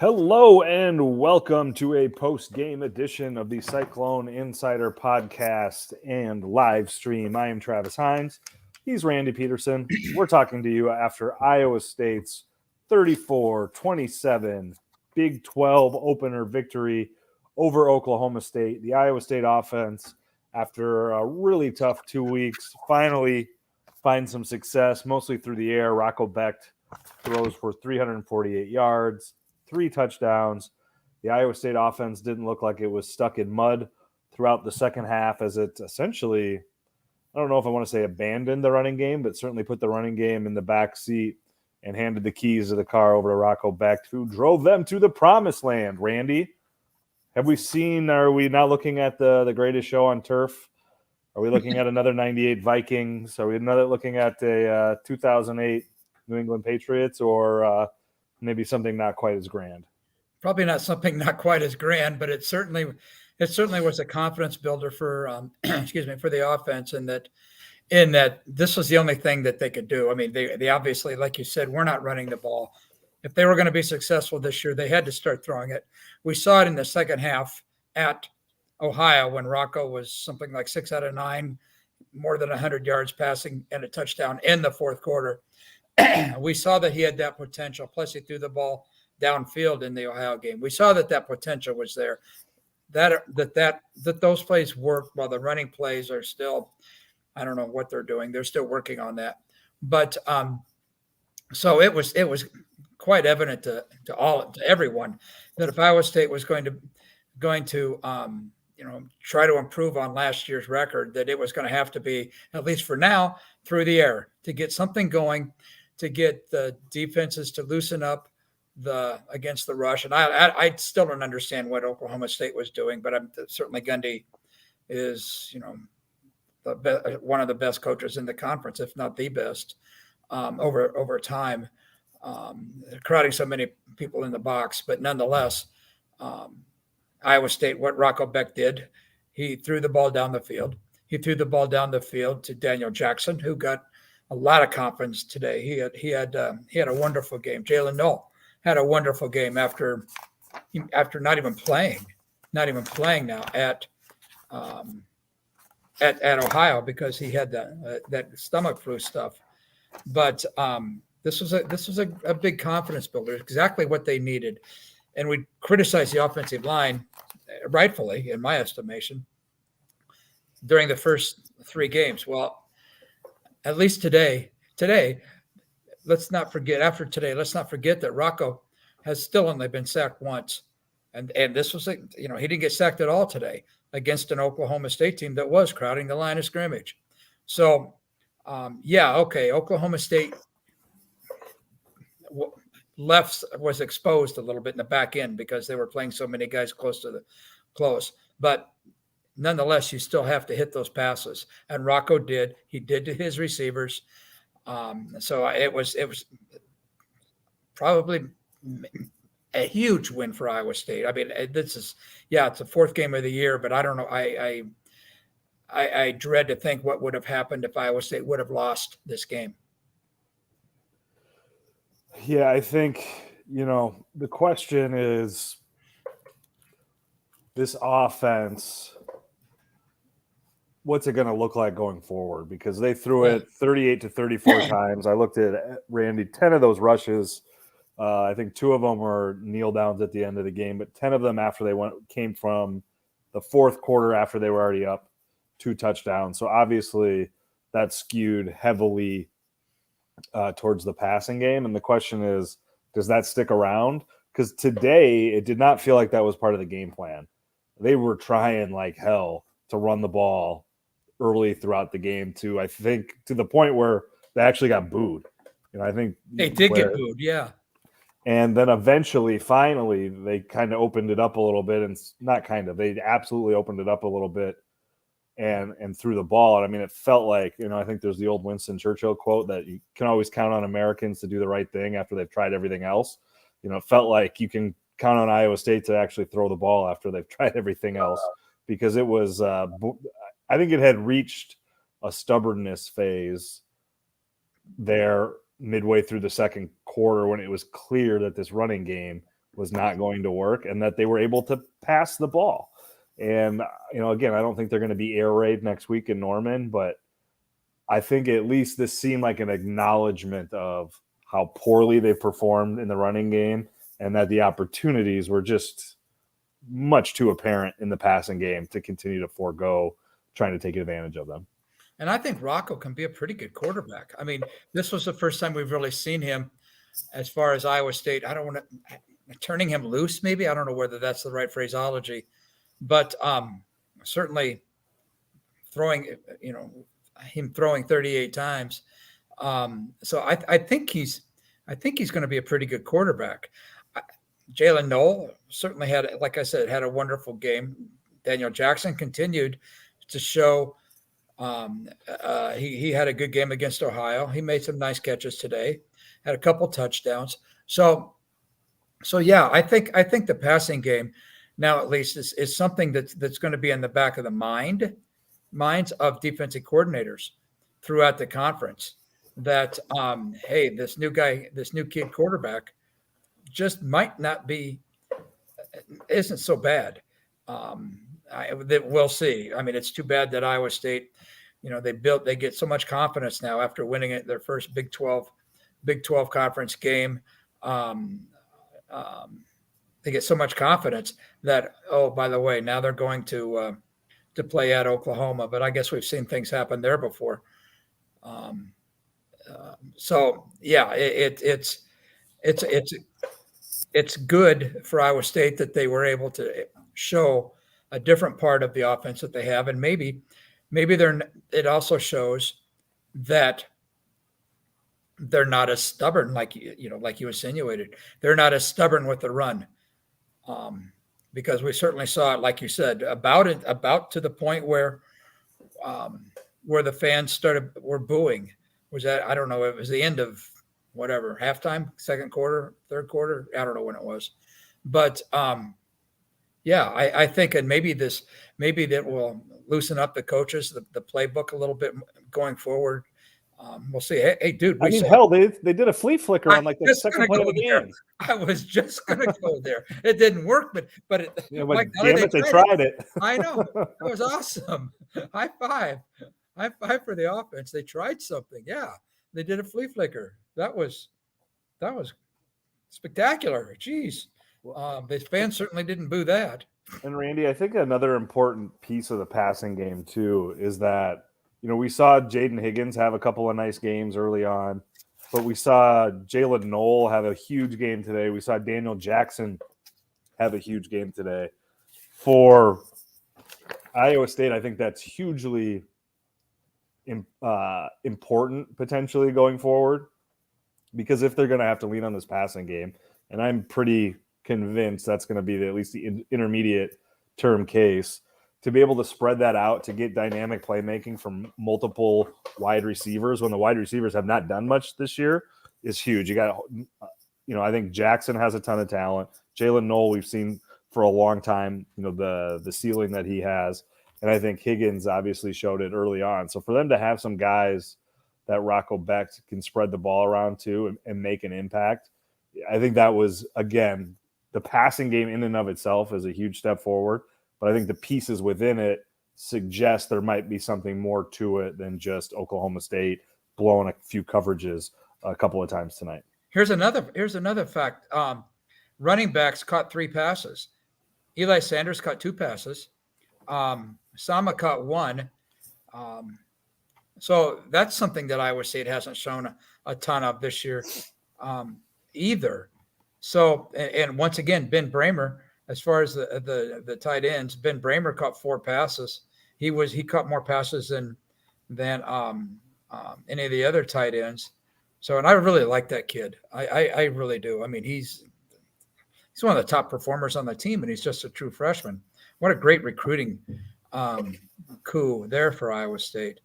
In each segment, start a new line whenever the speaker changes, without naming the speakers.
Hello and welcome to a post-game edition of the Cyclone Insider podcast and live stream. I am Travis Hines. He's Randy Peterson. We're talking to you after Iowa State's 34-27 Big 12 opener victory over Oklahoma State. The Iowa State offense, after a really tough 2 weeks, finally finds some success, mostly through the air. Rocco Becht throws for 348 yards. 3 touchdowns. The Iowa State offense didn't look like it was stuck in mud throughout the second half, as it essentially, I don't know if I want to say abandoned the running game, but certainly put the running game in the back seat and handed the keys of the car over to Rocco Becht, who drove them to the promised land. Randy, are we now looking at the greatest show on turf? Are we looking at another 98 Vikings? Are we looking at a 2008 New England Patriots, or maybe something not quite as grand?
Probably not something not quite as grand, but it certainly was a confidence builder for for the offense, in that this was the only thing that they could do. I mean, they obviously, like you said, we're not running the ball. If they were going to be successful this year, they had to start throwing it. We saw it in the second half at Ohio when Rocco was something like 6 out of 9, more than 100 yards passing and a touchdown in the fourth quarter. We saw that he had that potential. Plus, he threw the ball downfield in the Ohio game. We saw that potential was there. That those plays work, while the running plays are still, I don't know what they're doing. They're still working on that. But so it was quite evident to everyone that if Iowa State was going to try to improve on last year's record, that it was going to have to be, at least for now, through the air to get something going, to get the defenses to loosen up against the rush. And I still don't understand what Oklahoma State was doing, but certainly Gundy is, one of the best coaches in the conference, if not the best, over time. Crowding so many people in the box, but nonetheless, Iowa State, what Rocco Becht did, he threw the ball down the field. He threw the ball down the field to Daniel Jackson, who got a lot of confidence today. He had a wonderful game. Jalen Noel had a wonderful game after not even playing now at Ohio, because he had that stomach flu stuff. But this was a big confidence builder, exactly what they needed. And we criticized the offensive line, rightfully, in my estimation, during the first 3 games. Well, at least today, let's not forget that Rocco has still only been sacked once. And this was, he didn't get sacked at all today against an Oklahoma State team that was crowding the line of scrimmage. So, Oklahoma State was exposed a little bit in the back end because they were playing so many guys close. But nonetheless, you still have to hit those passes. And Rocco did. He did to his receivers. So it was probably a huge win for Iowa State. I mean, it's the 4th game of the year, but I don't know. I dread to think what would have happened if Iowa State would have lost this game.
Yeah, I think, the question is, this offense, what's it going to look like going forward? Because they threw it 38 to 34 times. I looked at Randy, 10 of those rushes. I think 2 of them were kneel downs at the end of the game, but 10 of them came from the fourth quarter after they were already up 2 touchdowns. So obviously that skewed heavily towards the passing game. And the question is, does that stick around? Because today it did not feel like that was part of the game plan. They were trying like hell to run the ball early throughout the game, I think to the point where they actually got booed. I think
they did get booed, yeah.
And then finally, they kind of opened it up a little bit, and they absolutely opened it up a little bit and threw the ball. And I mean, it felt like, I think there's the old Winston Churchill quote that you can always count on Americans to do the right thing after they've tried everything else. It felt like you can count on Iowa State to actually throw the ball after they've tried everything else, because it was, I think it had reached a stubbornness phase there midway through the second quarter when it was clear that this running game was not going to work, and that they were able to pass the ball. And, again, I don't think they're going to be air raid next week in Norman, but I think at least this seemed like an acknowledgement of how poorly they performed in the running game, and that the opportunities were just much too apparent in the passing game to continue to forego trying to take advantage of them.
And I think Rocco can be a pretty good quarterback. I mean, this was the first time we've really seen him as far as Iowa State. I don't want to turning him loose, maybe. I don't know whether that's the right phraseology, but certainly throwing, him throwing 38 times. So I think he's going to be a pretty good quarterback. Jalen Knoll certainly had, like I said, had a wonderful game. Daniel Jackson continued to show he had a good game against Ohio. He made some nice catches today, had a couple touchdowns. So yeah, I think the passing game now at least is something that's going to be in the back of the minds of defensive coordinators throughout the conference. That hey, this new kid quarterback just might not isn't so bad. We'll see. I mean, it's too bad that Iowa State, they get so much confidence now after winning their first Big 12 conference game. They get so much confidence that, oh, by the way, now they're going to play at Oklahoma. But I guess we've seen things happen there before. So yeah, it's good for Iowa State that they were able to show a different part of the offense that they have, and maybe it also shows that they're not as stubborn like you insinuated. They're not as stubborn with the run, because we certainly saw it, like you said, about to the point where the fans were booing. Was that, I don't know, it was the end of whatever, halftime, second quarter, third quarter, I don't know when it was, but yeah, I think, and maybe that will loosen up the coaches, the playbook a little bit going forward. We'll see. Hey, dude.
They did a flea flicker on like the second play of the game.
I was just going to go there. It didn't work, but
damn it, they tried it.
I know. It was awesome. High five for the offense. They tried something. Yeah, they did a flea flicker. That was spectacular. Jeez. The fans certainly didn't boo that.
And Randy, I think another important piece of the passing game too is that, we saw Jaden Higgins have a couple of nice games early on, but we saw Jalen Knoll have a huge game today. We saw Daniel Jackson have a huge game today. For Iowa State, I think that's hugely important potentially going forward, because if they're going to have to lean on this passing game, and I'm pretty convinced that's going to be at least the intermediate term case, to be able to spread that out, to get dynamic playmaking from multiple wide receivers when the wide receivers have not done much this year is huge. You got, I think Jackson has a ton of talent. Jalen Knoll, we've seen for a long time, the ceiling that he has. And I think Higgins obviously showed it early on. So for them to have some guys that Rocco Becht can spread the ball around to and make an impact, I think that was, again, the passing game in and of itself is a huge step forward. But I think the pieces within it suggest there might be something more to it than just Oklahoma State blowing a few coverages a couple of times tonight.
Here's another fact. Running backs caught 3 passes. Eli Sanders caught 2 passes. Sama caught 1. So that's something that Iowa State hasn't shown a ton of this year either. So, and once again, Ben Bramer, as far as the tight ends, Ben Bramer caught 4 passes. He caught more passes than any of the other tight ends. So, and I really like that kid. I really do. I mean, he's one of the top performers on the team, and he's just a true freshman. What a great recruiting coup there for Iowa State.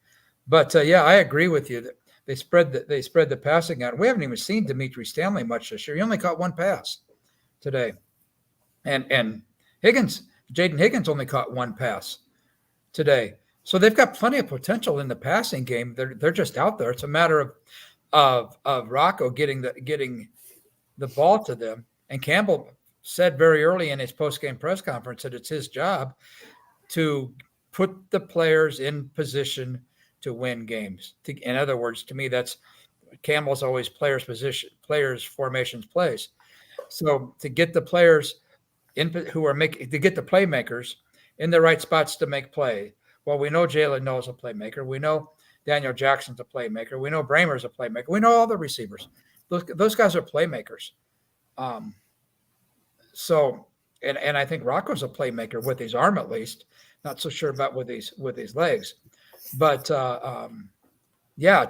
But yeah, I agree with you that they spread the passing out. We haven't even seen Dimitri Stanley much this year. He only caught 1 pass today. And Jaden Higgins only caught 1 pass today. So they've got plenty of potential in the passing game. They're just out there. It's a matter of Rocco getting the ball to them. And Campbell said very early in his post-game press conference that it's his job to put the players in position to win games. In other words, to me, that's Campbell's always players formations plays. So to get the players to get the playmakers in the right spots to make play. Well, we know Jalen Noah's a playmaker. We know Daniel Jackson's a playmaker. We know Bramer's a playmaker. We know all the receivers. Those guys are playmakers. So I think Rocco's a playmaker with his arm, at least. Not so sure about with his legs, but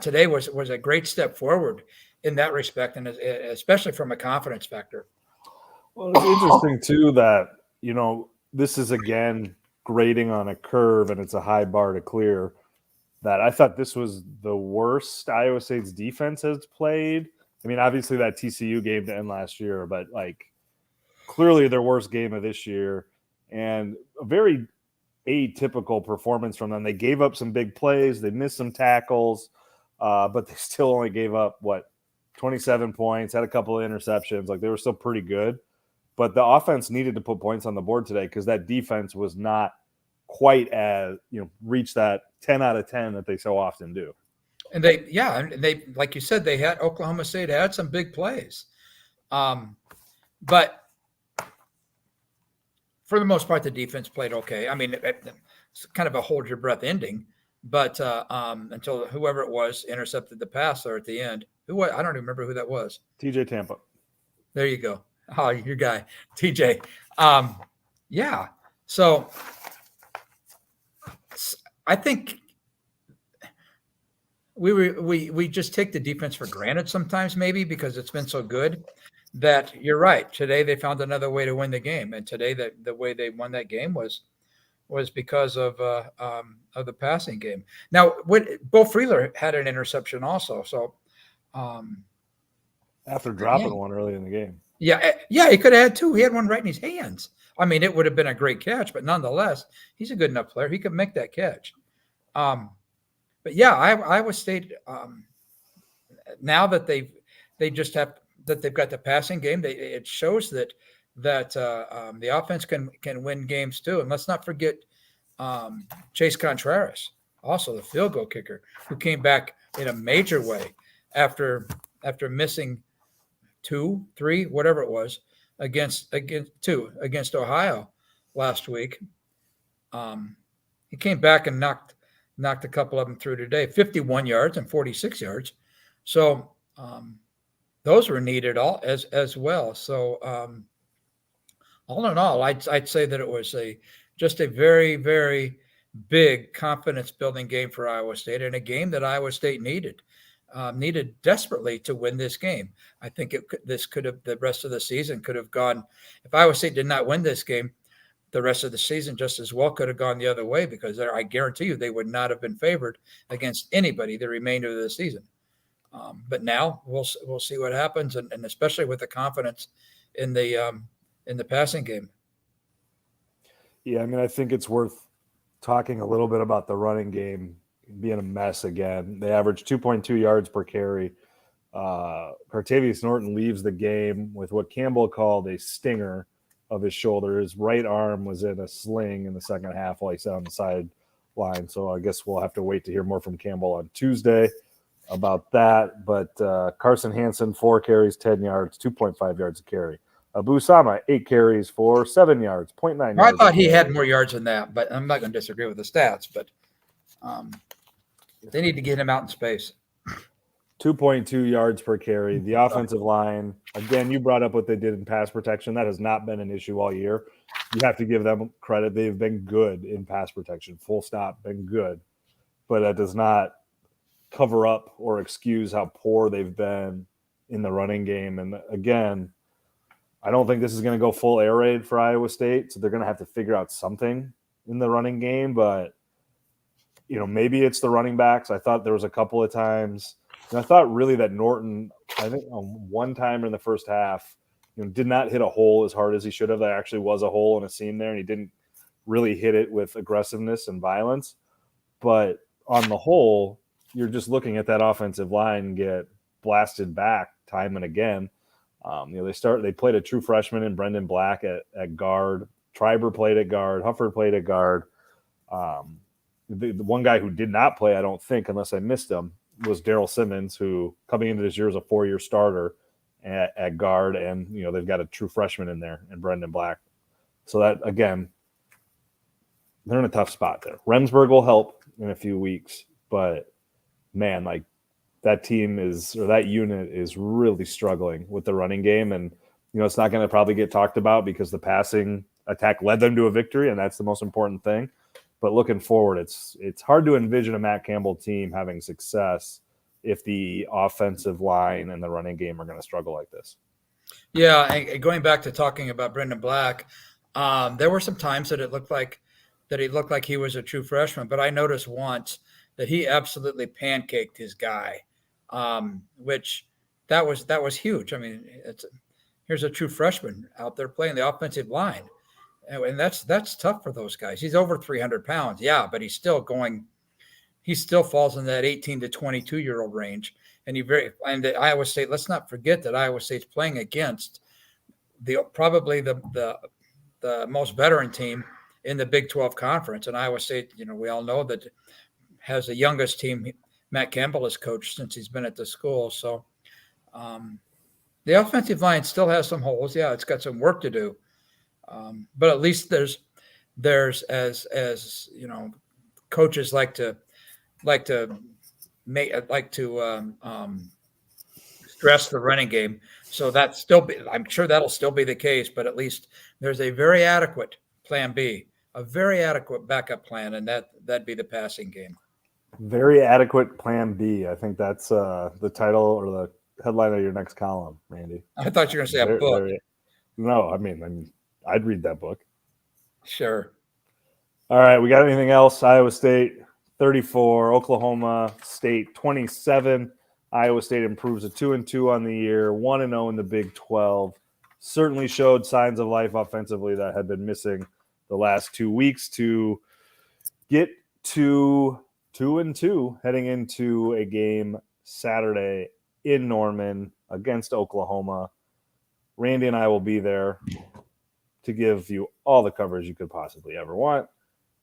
today was a great step forward in that respect, and especially from a confidence factor.
Well, it's interesting too that this is again grading on a curve, and it's a high bar to clear. That I thought this was the worst Iowa State's defense has played. I mean, obviously that TCU game to end last year, but clearly their worst game of this year, and a very atypical performance from them. They gave up some big plays, they missed some tackles, but they still only gave up 27 points, had a couple of interceptions. They were still pretty good, but the offense needed to put points on the board today because that defense was not quite as reach that 10 out of 10 that they so often do.
And they like you said, Oklahoma State had some big plays, but for the most part, the defense played okay. I mean, it's kind of a hold your breath ending, but until whoever it was intercepted the pass there at the end. I don't even remember who that was.
TJ Tampa.
There you go. Oh, your guy, TJ. So I think we just take the defense for granted sometimes, maybe because it's been so good. That you're right. Today they found another way to win the game, and today the way they won that game was because of the passing game. Now, Bo Freeler had an interception also. So
after dropping one early in the game,
he could have had two. He had one right in his hands. I mean, it would have been a great catch, but nonetheless, he's a good enough player. He could make that catch. Iowa State. Now that they've got the passing game, it shows that the offense can win games too. And let's not forget Chase Contreras, also the field goal kicker, who came back in a major way after missing 2, 3, whatever it was against Ohio last week. He came back and knocked a couple of them through today, 51 yards and 46 yards. So those were needed as well. So all in all, I'd say that it was just a very, very big confidence building game for Iowa State, and a game that Iowa State needed desperately to win this game. I think the rest of the season could have gone, if Iowa State did not win this game, the rest of the season just as well could have gone the other way, because I guarantee you they would not have been favored against anybody the remainder of the season. But now we'll see what happens, and especially with the confidence in the passing game.
Yeah, I mean, I think it's worth talking a little bit about the running game being a mess again. They averaged 2.2 yards per carry. Cartavius Norton leaves the game with what Campbell called a stinger of his shoulder. His right arm was in a sling in the second half while he sat on the sideline. So I guess we'll have to wait to hear more from Campbell on Tuesday about that. But Carson Hansen, 4 carries, 10 yards, 2.5 yards a carry. Abu Sama, 8 carries for 7 yards, 0.9 yards.
I thought he had more yards than that, but I'm not going to disagree with the stats. But they need to get him out in space.
2.2 yards per carry. The offensive line, again, you brought up what they did in pass protection. That has not been an issue all year. You have to give them credit. They've been good in pass protection, full stop, been good. But that does not cover up or excuse how poor they've been in the running game. And again, I don't think this is going to go full air raid for Iowa State, so they're going to have to figure out something in the running game. But, maybe it's the running backs. I thought there was a couple of times – and I thought really that Norton, I think one time in the first half, did not hit a hole as hard as he should have. There actually was a hole in a seam there, and he didn't really hit it with aggressiveness and violence. But on the whole, you're just looking at that offensive line get blasted back time and again. They played a true freshman in Brendan Black at guard. Triber played at guard. Hufford played at guard. The one guy who did not play, I don't think, unless I missed him, was Daryl Simmons, who coming into this year is a 4-year starter at guard. And, they've got a true freshman in there in Brendan Black. So that, again, they're in a tough spot there. Remsburg will help in a few weeks, but man, like that unit is really struggling with the running game. And, it's not going to probably get talked about because the passing attack led them to a victory, and that's the most important thing. But looking forward, it's hard to envision a Matt Campbell team having success if the offensive line and the running game are going to struggle like this.
Yeah, and going back to talking about Brendan Black, there were some times that he looked like he was a true freshman, but I noticed once that he absolutely pancaked his guy, which that was huge. I mean, here's a true freshman out there playing the offensive line. And that's tough for those guys. He's over 300 pounds. Yeah, but he still falls in that 18 to 22-year-old range. And at Iowa State, let's not forget that Iowa State's playing against probably the most veteran team in the Big 12 conference. And Iowa State, we all know that has the youngest team Matt Campbell has coached since he's been at the school. So the offensive line still has some holes. Yeah, it's got some work to do. But at least there's as coaches like to stress the running game. So I'm sure that'll still be the case, but at least there's a very adequate plan B, a very adequate backup plan. And that'd be the passing game.
Very adequate plan B. I think that's the title or the headline of your next column, Randy.
I thought you were going to say a book.
No, I mean, I'd read that book.
Sure.
All right. We got anything else? Iowa State 34, Oklahoma State 27. Iowa State improves to 2-2 on the year, 1-0 in the Big 12. Certainly showed signs of life offensively that had been missing the last 2 weeks to get to 2-2 heading into a game Saturday in Norman against Oklahoma. Randy and I will be there to give you all the coverage you could possibly ever want.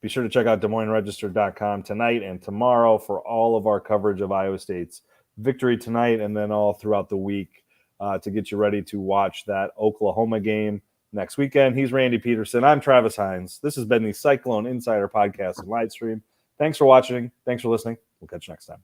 Be sure to check out DesMoinesRegister.com tonight and tomorrow for all of our coverage of Iowa State's victory tonight and then all throughout the week to get you ready to watch that Oklahoma game next weekend. He's Randy Peterson. I'm Travis Hines. This has been the Cyclone Insider Podcast and live stream. Thanks for watching. Thanks for listening. We'll catch you next time.